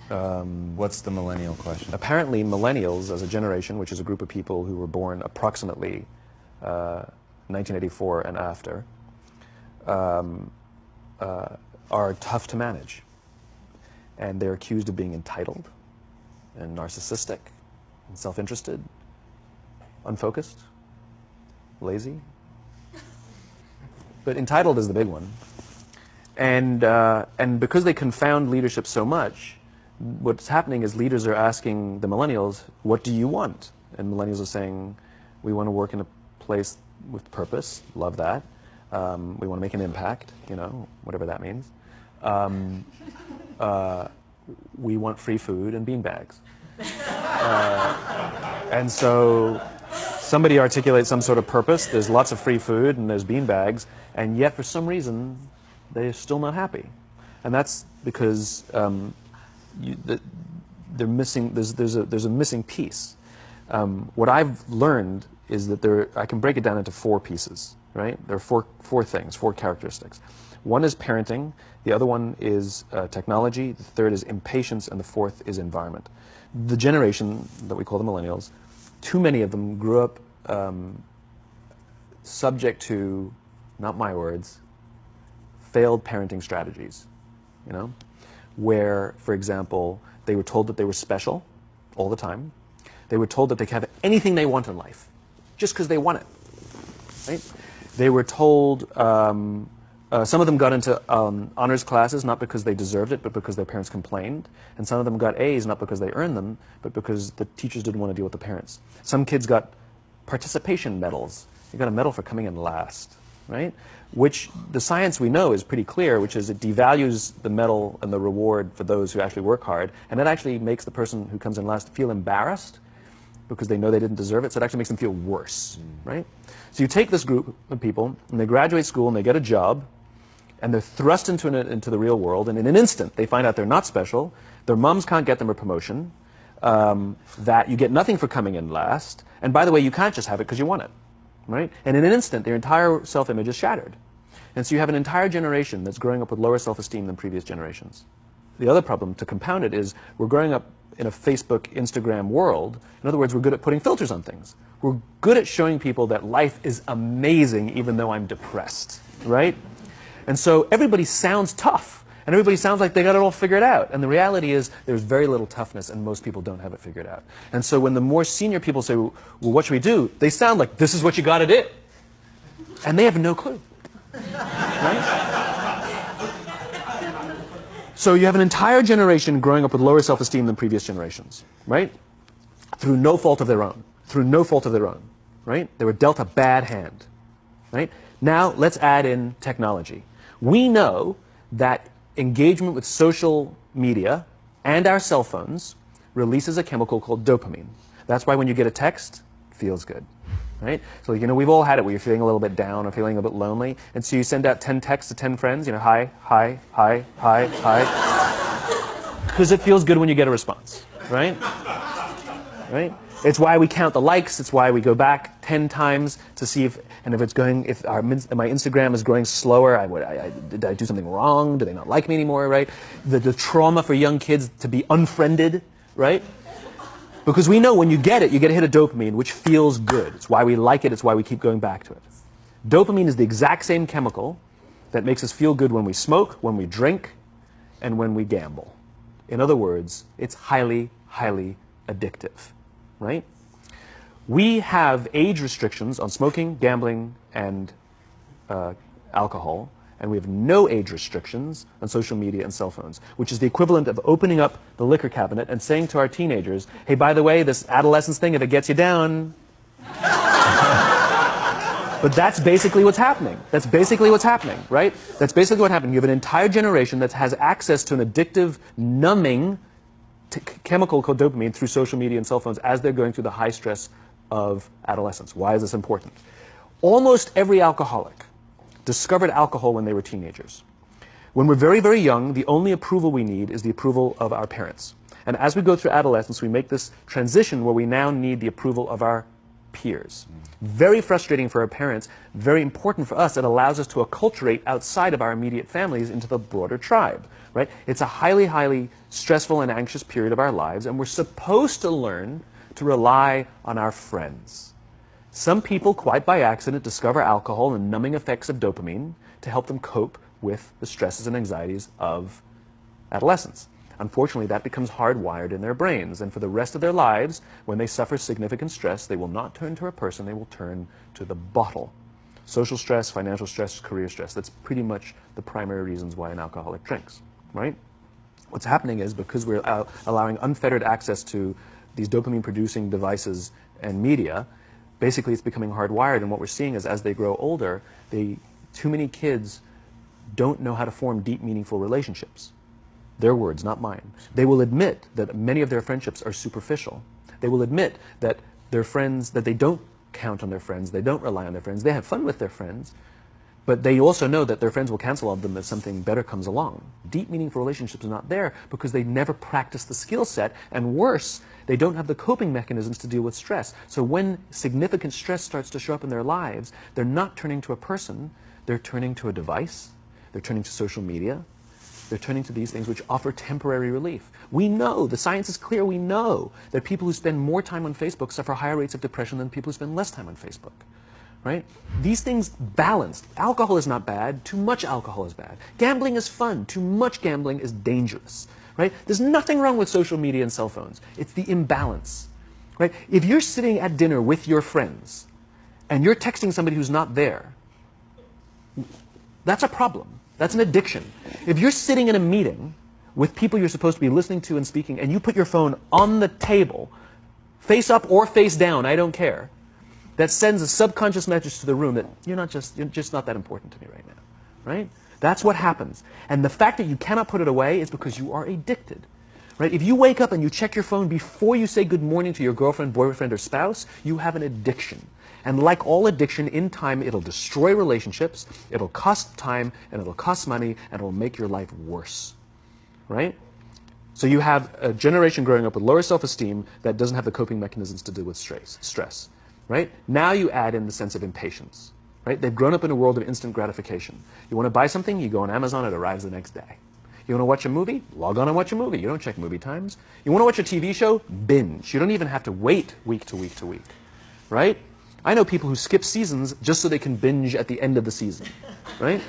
What's the millennial question? Apparently, millennials, as a generation, which is a group of people who were born approximately 1984 and after, are tough to manage. And they're accused of being entitled and narcissistic and self-interested, unfocused, lazy. But entitled is the big one. And because they confound leadership so much, what's happening is leaders are asking the millennials, what do you want? And millennials are saying, we want to work in a place with purpose, love that. We want to make an impact, you know, whatever that means. We want free food and beanbags. And so somebody articulates some sort of purpose, there's lots of free food and there's beanbags, and yet for some reason they're still not happy. And that's because they're missing, there's a missing piece. What I've learned is that I can break it down into 4 pieces, right? There are four things, 4 characteristics. One is parenting, the other one is technology, the third is impatience, and the fourth is environment. The generation that we call the millennials, too many of them grew up subject to, not my words, failed parenting strategies, you know, where, for example, they were told that they were special all the time. They were told that they could have anything they want in life, just because they want it, right? They were told, some of them got into honors classes, not because they deserved it, but because their parents complained. And some of them got A's, not because they earned them, but because the teachers didn't want to deal with the parents. Some kids got participation medals. You got a medal for coming in last, right? Which the science we know is pretty clear, which is it devalues the medal and the reward for those who actually work hard. And it actually makes the person who comes in last feel embarrassed because they know they didn't deserve it. So it actually makes them feel worse, right? So you take this group of people, and they graduate school, and they get a job, and they're thrust into the real world, and in an instant, they find out they're not special, their moms can't get them a promotion, that you get nothing for coming in last, and by the way, you can't just have it because you want it, right? And in an instant, their entire self-image is shattered. And so you have an entire generation that's growing up with lower self-esteem than previous generations. The other problem, to compound it, is we're growing up in a Facebook, Instagram world. In other words, we're good at putting filters on things. We're good at showing people that life is amazing even though I'm depressed, right? And so everybody sounds tough, and everybody sounds like they got it all figured out. And the reality is there's very little toughness, and most people don't have it figured out. And so when the more senior people say, well, what should we do? They sound like, this is what you got to do. And they have no clue. Right? So you have an entire generation growing up with lower self-esteem than previous generations, right? Through no fault of their own. Through no fault of their own, right? They were dealt a bad hand, right? Now let's add in technology. We know that engagement with social media and our cell phones releases a chemical called dopamine. That's why when you get a text, it feels good, right? So, you know, we've all had it where you're feeling a little bit down or feeling a bit lonely, and so you send out 10 texts to 10 friends, you know, hi, hi, hi, hi, hi, because it feels good when you get a response, right? Right? It's why we count the likes. It's why we go back 10 times to see if my Instagram is growing slower. Did I do something wrong? Do they not like me anymore? Right? The trauma for young kids to be unfriended, right? Because we know when you get it, you get a hit of dopamine, which feels good. It's why we like it. It's why we keep going back to it. Dopamine is the exact same chemical that makes us feel good when we smoke, when we drink, and when we gamble. In other words, it's highly, highly addictive. Right? We have age restrictions on smoking, gambling, and alcohol, and we have no age restrictions on social media and cell phones, which is the equivalent of opening up the liquor cabinet and saying to our teenagers, hey, by the way, this adolescence thing, if it gets you down. But that's basically what's happening. That's basically what's happening, right? That's basically what happened. You have an entire generation that has access to an addictive, numbing chemical called dopamine through social media and cell phones as they're going through the high stress of adolescence. Why is this important? Almost every alcoholic discovered alcohol when they were teenagers. When we're very, very young, the only approval we need is the approval of our parents. And as we go through adolescence, we make this transition where we now need the approval of our peers. Very frustrating for our parents, very important for us. It allows us to acculturate outside of our immediate families into the broader tribe. right? It's a highly, highly stressful and anxious period of our lives, and we're supposed to learn to rely on our friends. Some people, quite by accident, discover alcohol and numbing effects of dopamine to help them cope with the stresses and anxieties of adolescence. Unfortunately, that becomes hardwired in their brains, and for the rest of their lives, when they suffer significant stress, they will not turn to a person, they will turn to the bottle. Social stress, financial stress, career stress, that's pretty much the primary reasons why an alcoholic drinks, right? What's happening is, because we're allowing unfettered access to these dopamine-producing devices and media, basically it's becoming hardwired, and what we're seeing is, as they grow older, too many kids don't know how to form deep, meaningful relationships. Their words, not mine. They will admit that many of their friendships are superficial. They will admit that their friends, that they don't count on their friends, they don't rely on their friends, they have fun with their friends, but they also know that their friends will cancel on them if something better comes along. Deep, meaningful relationships are not there because they never practice the skill set, and worse, they don't have the coping mechanisms to deal with stress. So when significant stress starts to show up in their lives, they're not turning to a person, they're turning to a device, they're turning to social media, they're turning to these things which offer temporary relief. We know, the science is clear, we know that people who spend more time on Facebook suffer higher rates of depression than people who spend less time on Facebook. Right? These things balanced. Alcohol is not bad, too much alcohol is bad. Gambling is fun, too much gambling is dangerous. Right? There's nothing wrong with social media and cell phones. It's the imbalance. Right? If you're sitting at dinner with your friends and you're texting somebody who's not there, that's a problem. That's an addiction. If you're sitting in a meeting with people you're supposed to be listening to and speaking, and you put your phone on the table, face up or face down, I don't care, that sends a subconscious message to the room that you're just not that important to me right now. Right? That's what happens. And the fact that you cannot put it away is because you are addicted. Right? If you wake up and you check your phone before you say good morning to your girlfriend, boyfriend, or spouse, you have an addiction. And like all addiction, in time, it'll destroy relationships, it'll cost time, and it'll cost money, and it'll make your life worse. Right? So you have a generation growing up with lower self-esteem that doesn't have the coping mechanisms to deal with stress. Right? Now you add in the sense of impatience. Right? They've grown up in a world of instant gratification. You want to buy something, you go on Amazon, it arrives the next day. You want to watch a movie? Log on and watch a movie. You don't check movie times. You want to watch a TV show? Binge. You don't even have to wait week to week to week. Right? I know people who skip seasons just so they can binge at the end of the season. Right?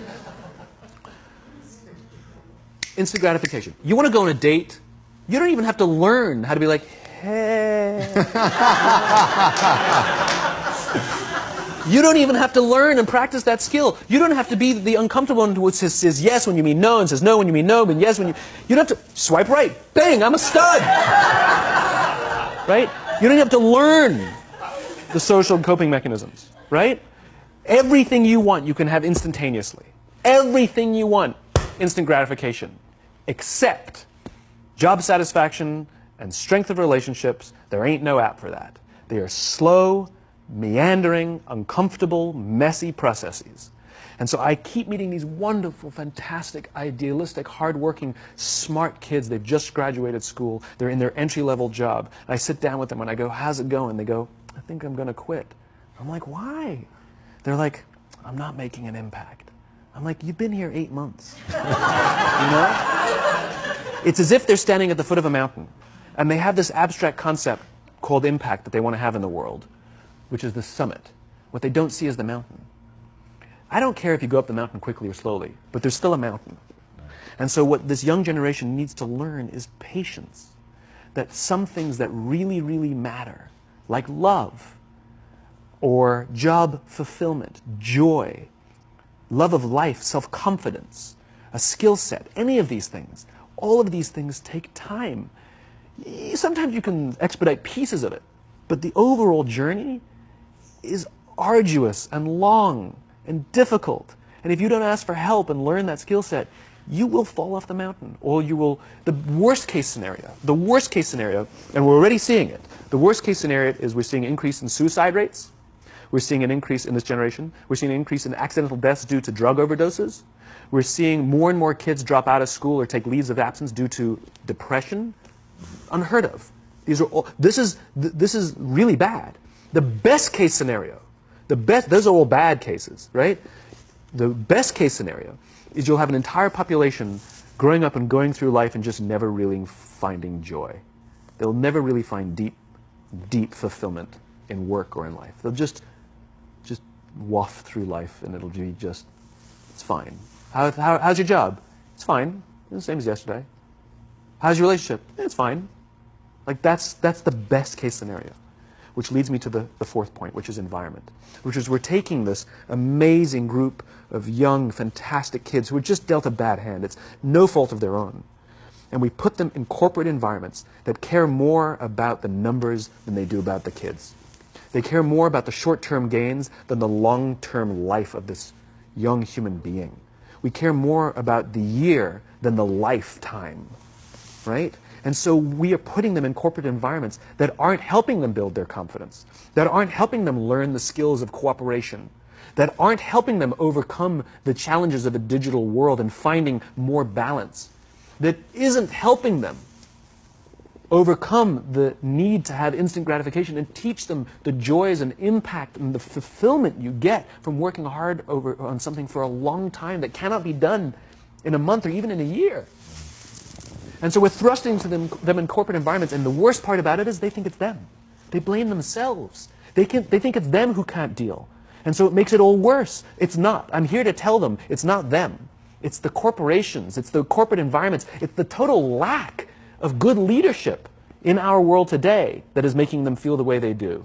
Instant gratification. You want to go on a date? You don't even have to learn how to be like, hey. You don't even have to learn and practice that skill. You don't have to be the uncomfortable one who says yes when you mean no, and says no when you mean no, but yes when you... You don't have to swipe right. Bang, I'm a stud. Right? You don't have to learn the social coping mechanisms. Right? Everything you want, you can have instantaneously. Everything you want, instant gratification. Except job satisfaction and strength of relationships, there ain't no app for that. They are slow, meandering, uncomfortable, messy processes. And so I keep meeting these wonderful, fantastic, idealistic, hardworking, smart kids. They've just graduated school. They're in their entry-level job. And I sit down with them and I go, how's it going? They go, I think I'm going to quit. I'm like, why? They're like, I'm not making an impact. I'm like, you've been here 8 months. You know? It's as if they're standing at the foot of a mountain. And they have this abstract concept called impact that they want to have in the world, which is the summit. What they don't see is the mountain. I don't care if you go up the mountain quickly or slowly, but there's still a mountain. And so what this young generation needs to learn is patience. That some things that really, really matter, like love, or job fulfillment, joy, love of life, self-confidence, a skill set, any of these things, all of these things take time. Sometimes you can expedite pieces of it, but the overall journey is arduous and long and difficult. And if you don't ask for help and learn that skill set, you will fall off the mountain. Or you will, the worst case scenario, and we're already seeing it, the worst case scenario is we're seeing an increase in suicide rates. We're seeing an increase in this generation. We're seeing an increase in accidental deaths due to drug overdoses. We're seeing more and more kids drop out of school or take leaves of absence due to depression. Unheard of. These are all, this is really bad. The best case scenario, those are all bad cases, right? The best case scenario is you'll have an entire population growing up and going through life and just never really finding joy. They'll never really find deep fulfillment in work or in life. They'll just waft through life, and it'll be just, it's fine. How's your job? It's fine. It's the same as yesterday. How's your relationship? It's fine. Like that's the best case scenario. Which leads me to the fourth point, which is environment. Which is we're taking this amazing group of young, fantastic kids who were just dealt a bad hand. It's no fault of their own. And we put them in corporate environments that care more about the numbers than they do about the kids. They care more about the short-term gains than the long-term life of this young human being. We care more about the year than the lifetime, right? And so we are putting them in corporate environments that aren't helping them build their confidence, that aren't helping them learn the skills of cooperation, that aren't helping them overcome the challenges of a digital world and finding more balance, that isn't helping them overcome the need to have instant gratification and teach them the joys and impact and the fulfillment you get from working hard on something for a long time that cannot be done in a month or even in a year. And so we're thrusting to them in corporate environments, and the worst part about it is they think it's them. They blame themselves. They think it's them who can't deal. And so it makes it all worse. It's not. I'm here to tell them it's not them. It's the corporations. It's the corporate environments. It's the total lack of good leadership in our world today that is making them feel the way they do.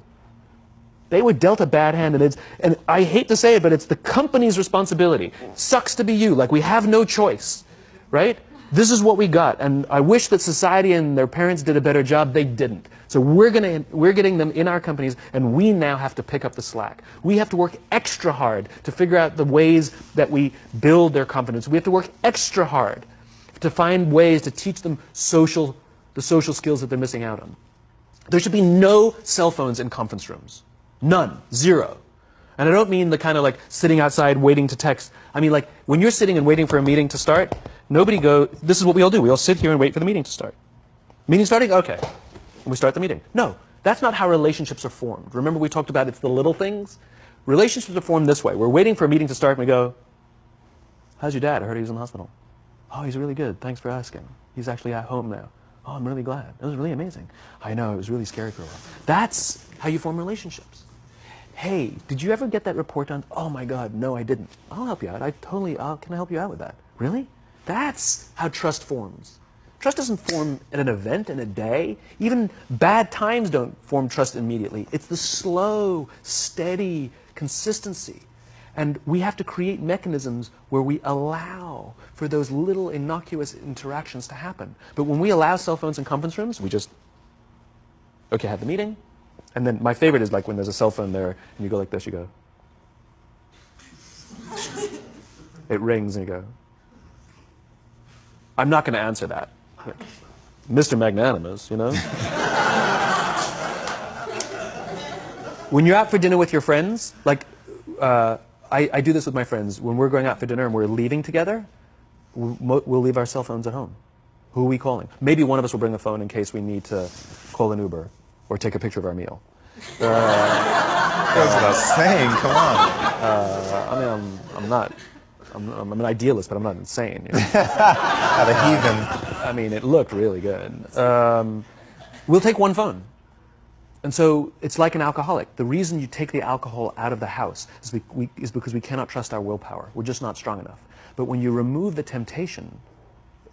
They were dealt a bad hand, and I hate to say it, but it's the company's responsibility. Sucks to be you, like we have no choice, right? This is what we got, and I wish that society and their parents did a better job. They didn't. So we're getting them in our companies, and we now have to pick up the slack. We have to work extra hard to figure out the ways that we build their confidence. We have to work extra hard to find ways to teach them the social skills that they're missing out on. There should be no cell phones in conference rooms. None. Zero. And I don't mean the kind of like sitting outside waiting to text. I mean like when you're sitting and waiting for a meeting to start, this is what we all do. We all sit here and wait for the meeting to start. Meeting starting? Okay. And we start the meeting. No, that's not how relationships are formed. Remember we talked about it's the little things? Relationships are formed this way. We're waiting for a meeting to start and we go, how's your dad? I heard he was in the hospital. Oh, he's really good. Thanks for asking. He's actually at home now. Oh, I'm really glad. It was really amazing. I know, it was really scary for a while. That's how you form relationships. Hey, did you ever get that report done? Oh my God, no, I didn't. I'll help you out. Can I help you out with that? Really? That's how trust forms. Trust doesn't form at an event in a day. Even bad times don't form trust immediately. It's the slow, steady consistency. And we have to create mechanisms where we allow for those little innocuous interactions to happen. But when we allow cell phones in conference rooms, we just, okay, have the meeting. And then my favorite is like when there's a cell phone there and you go like this, you go. It rings and you go. I'm not going to answer that. Mr. Magnanimous, you know? When you're out for dinner with your friends, like, I do this with my friends. When we're going out for dinner and we're leaving together, we'll leave our cell phones at home. Who are we calling? Maybe one of us will bring a phone in case we need to call an Uber or take a picture of our meal. That's what I was saying. Come on. I'm an idealist, but I'm not insane. You know? Not a heathen. I mean, it looked really good. We'll take one phone. And so it's like an alcoholic. The reason you take the alcohol out of the house is because we cannot trust our willpower. We're just not strong enough. But when you remove the temptation,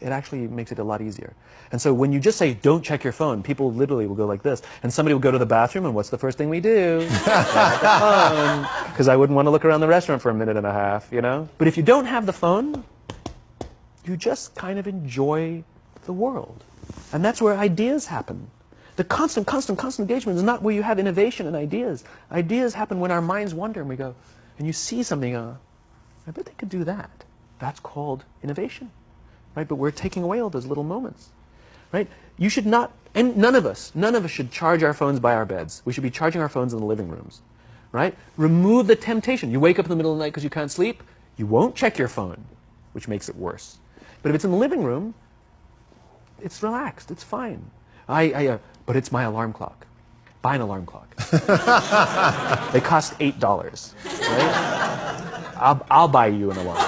it actually makes it a lot easier. And so when you just say, don't check your phone, people literally will go like this. And somebody will go to the bathroom, and what's the first thing we do? Because I wouldn't want to look around the restaurant for a minute and a half, you know? But if you don't have the phone, you just kind of enjoy the world. And that's where ideas happen. The constant engagement is not where you have innovation and ideas. Ideas happen when our minds wander and we go, and you see something, I bet they could do that. That's called innovation, right? But we're taking away all those little moments, right? You should not, and none of us should charge our phones by our beds. We should be charging our phones in the living rooms, right? Remove the temptation. You wake up in the middle of the night because you can't sleep, you won't check your phone, which makes it worse. But if it's in the living room, it's relaxed, it's fine. But it's my alarm clock. Buy an alarm clock. They cost $8, right? I'll buy you an alarm.